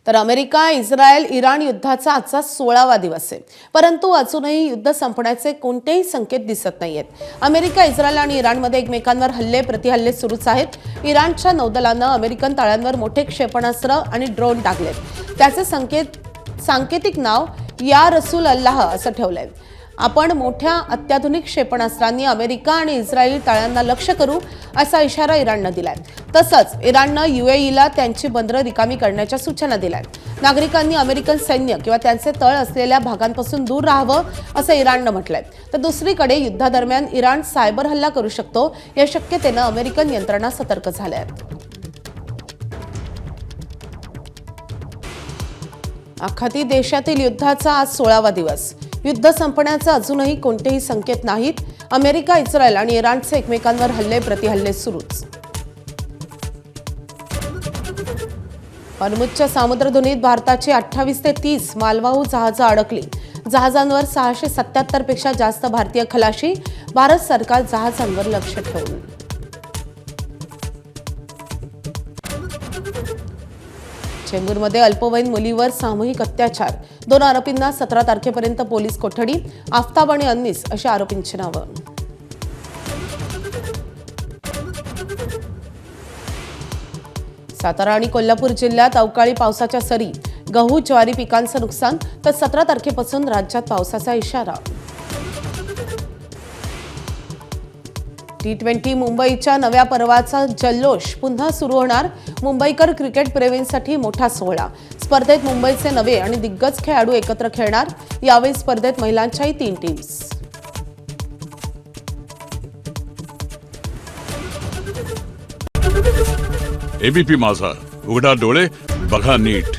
तर America, Israel, Iran युद्धाचा आजचा 16वा दिवस आहे. परंतु अजूनही युद्ध संपण्याचे कोणतेही संकेत दिसत नाहीयेत. अमेरिका, इस्रायल आणि इराणमध्ये एकमेकांवर हल्ले प्रतिहल्ले सुरूच आहेत. इराणच्या नौदलानं अमेरिकन तळांवर मोठे क्षेपणास्त्र आणि ड्रोन टाकलेत. त्याचे सांकेतिक नाव या रसूल अल्लाह असं ठेवलंय. आपण मोठ्या अत्याधुनिक क्षेपणास्त्रांनी अमेरिका आणि इस्रायल तळांना लक्ष्य करू असा इशारा इराणनं दिलाय. तसंच इराणनं UAEला त्यांची बंदरं रिकामी करण्याच्या सूचना दिल्यात. नागरिकांनी अमेरिकन सैन्य किंवा त्यांचे तळ असलेल्या भागांपासून दूर राहावं असं इराणनं म्हटलंय. तर दुसरीकडे युद्धादरम्यान इराण सायबर हल्ला करू शकतो या शक्यतेनं अमेरिकन यंत्रणा सतर्क झाल्या आहेत. आखाती देशातील युद्धाचा आज 16वा दिवस. युद्ध संपण्याचे अजूनही कोणतेही संकेत नाहीत. अमेरिका, इस्रायल आणि इराणचे एकमेकांवर हल्ले प्रतिहल्ले सुरूच. हॉर्मुझच्या सामुद्रधुनीत भारताची 28 ते 30 मालवाहू जहाजं अडकली. जहाजांवर 677 पेक्षा जास्त भारतीय खलाशी. भारत सरकार जहाजांवर लक्ष ठेवून. चेंबूरमध्ये अल्पवयीन मुलीवर सामूहिक अत्याचार. 2 आरोपींना 17 तारखेपर्यंत पोलीस कोठडी. आफताब आणि अन्नीस अशी आरोपींची नावं. सातारा आणि कोल्हापूर जिल्ह्यात अवकाळी पावसाच्या सरी. गहू ज्वारी पिकांचं नुकसान. तर 17 तारखेपासून राज्यात पावसाचा इशारा. T20 मुंबईच्या नव्या पर्वाचा जल्लोष पुन्हा सुरू होणार. मुंबईकर क्रिकेट प्रेमींसाठी मोठा सोहळा. स्पर्धेत मुंबईचे नवे आणि दिग्गज खेळाडू एकत्र खेळणार. यावेळी स्पर्धेत महिलांच्याही 3 टीम्स. ABP माझा, उघडा डोळे बघा नीट.